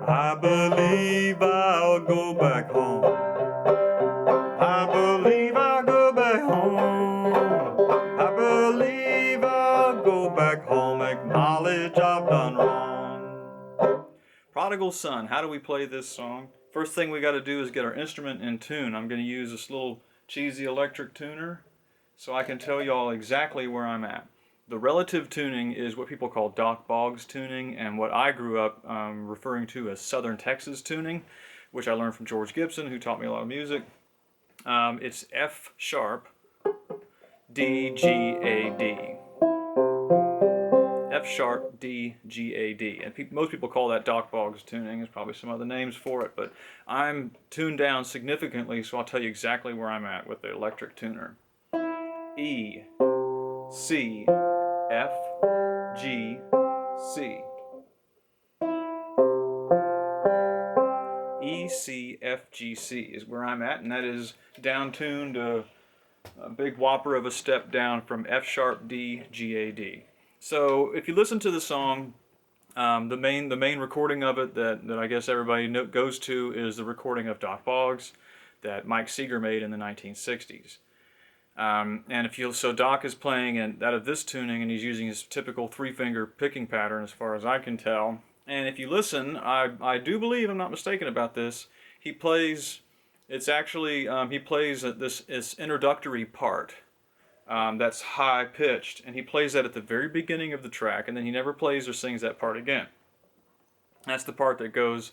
I believe I'll go back home. I believe I'll go back home. I believe I'll go back home. Acknowledge I've done wrong. Prodigal Son. How do we play this song? First thing we got to do is get our instrument in tune. I'm going to use this little cheesy electric tuner so I can tell y'all exactly where I'm at. The relative tuning is what people call Doc Boggs tuning, and what I grew up referring to as Southern Texas tuning, which I learned from George Gibson, who taught me a lot of music. It's F sharp, D, G, A, D. F sharp, D, G, A, D. And most people call that Doc Boggs tuning. There's probably some other names for it, but I'm tuned down significantly, so I'll tell you exactly where I'm at with the electric tuner. E, C, F, G, C. E, C, F, G, C is where I'm at, and that is down tuned a big whopper of a step down from F sharp, D, G, A, D. So if you listen to the song, the main recording of it that I guess everybody goes to is the recording of Doc Boggs that Mike Seeger made in the 1960s. And so Doc is playing out of this tuning, and he's using his typical 3-finger picking pattern as far as I can tell. And if you listen, I do believe, I'm not mistaken about this, he plays, he plays this introductory part that's high pitched, and he plays that at the very beginning of the track, and then he never plays or sings that part again. That's the part that goes,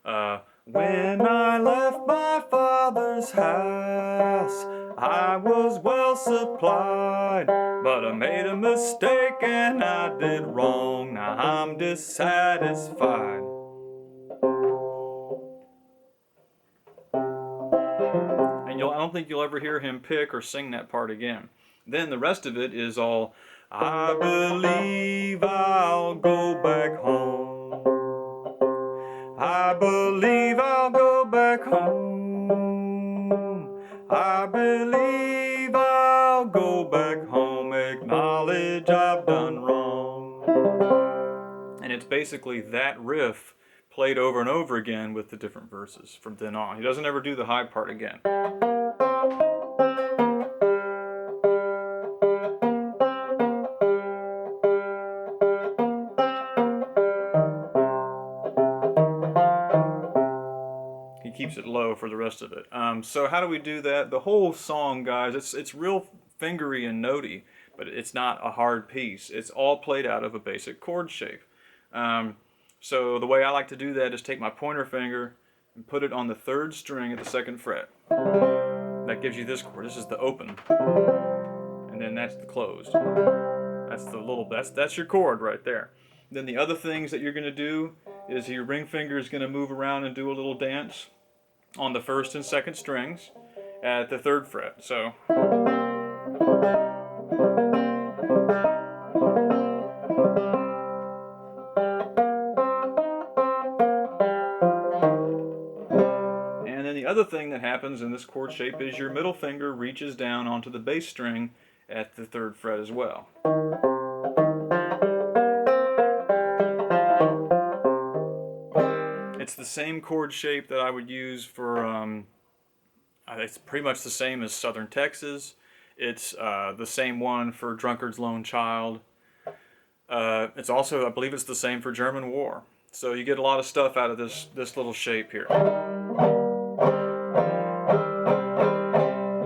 when I left my father's house, I was well supplied, but I made a mistake and I did wrong. Now I'm dissatisfied. And I don't think you'll ever hear him pick or sing that part again. Then the rest of it is all, I believe I'll go back home. I believe I'll go back home. I believe I'll go back home. Acknowledge I've done wrong. And it's basically that riff played over and over again with the different verses from then on. He doesn't ever do the high part again. He keeps it low for the rest of it. So how do we do that? The whole song, guys, it's real fingery and notey, but it's not a hard piece. It's all played out of a basic chord shape. So the way I like to do that is take my pointer finger and put it on the 3rd string at the 2nd fret. That gives you this chord. This is the open, and then that's the closed. That's the little. That's your chord right there. Then the other things that you're going to do is your ring finger is going to move around and do a little dance on the 1st and 2nd strings at the 3rd fret. So. And then the other thing that happens in this chord shape is your middle finger reaches down onto the bass string at the 3rd fret as well. It's the same chord shape that I would use for, it's pretty much the same as Southern Texas. It's the same one for Drunkard's Lone Child. It's also, I believe it's the same for German War. So you get a lot of stuff out of this little shape here.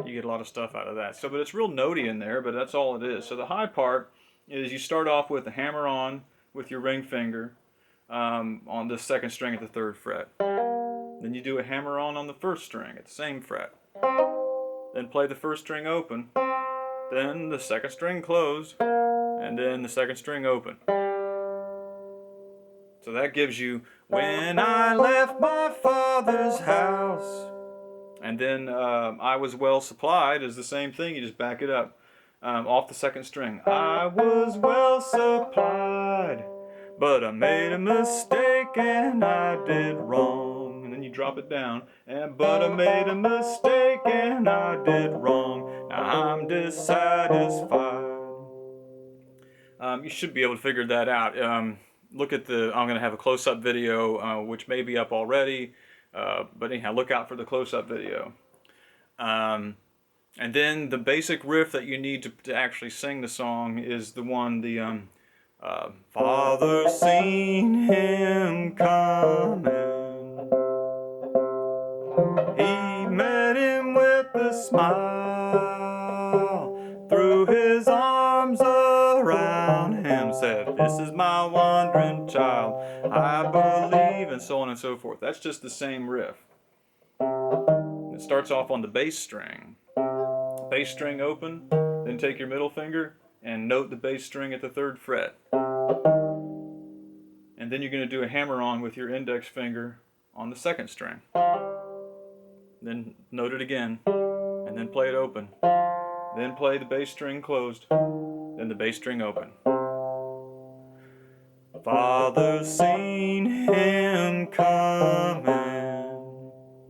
You get a lot of stuff out of that. So, but it's real notey in there, but that's all it is. So the high part is you start off with the hammer on with your ring finger on the 2nd string at the 3rd fret. Then you do a hammer on the 1st string at the same fret. Then play the 1st string open. Then the 2nd string closed. And then the 2nd string open. So that gives you, when I left my father's house. And then I was well supplied is the same thing. You just back it up off the 2nd string. I was well supplied, but I made a mistake and I did wrong. And then you drop it down. But I made a mistake and I did wrong. Now I'm dissatisfied. You should be able to figure that out. look at I'm going to have a close-up video, which may be up already, but anyhow, look out for the close-up video. And then the basic riff that you need to actually sing the song is the one, Father seen him coming, he met him with a smile, threw his arms around him, said, "This is my wandering child, I believe," and so on and so forth. That's just the same riff. It starts off on the bass string. Bass string open, then take your middle finger and note the bass string at the 3rd fret. And then you're going to do a hammer-on with your index finger on the 2nd string. Then note it again, and then play it open. Then play the bass string closed, then the bass string open. Father seen him coming.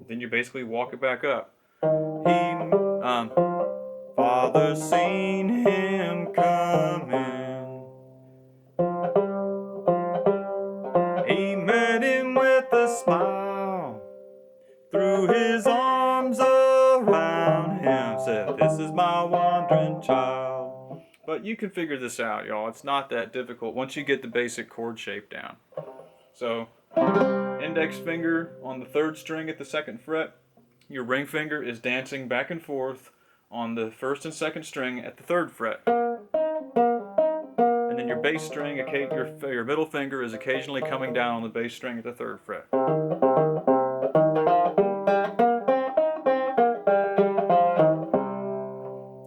Then you basically walk it back up. Father seen him coming, he met him with a smile, threw his arms around him, said, "This is my wandering child." But you can figure this out, y'all. It's not that difficult once you get the basic chord shape down. So, index finger on the 3rd string at the 2nd fret. Your ring finger is dancing back and forth on the 1st and 2nd string at the 3rd fret. And then your bass string, your middle finger is occasionally coming down on the bass string at the 3rd fret.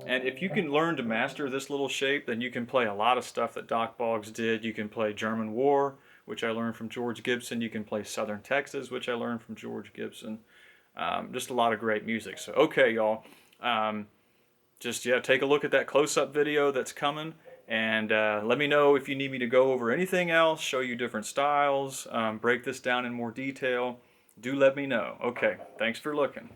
And if you can learn to master this little shape, then you can play a lot of stuff that Doc Boggs did. You can play German War, which I learned from George Gibson. You can play Southern Texas, which I learned from George Gibson. Just a lot of great music. So, okay, y'all. Take a look at that close-up video that's coming, and let me know if you need me to go over anything else, show you different styles, break this down in more detail. Do let me know. Okay, thanks for looking.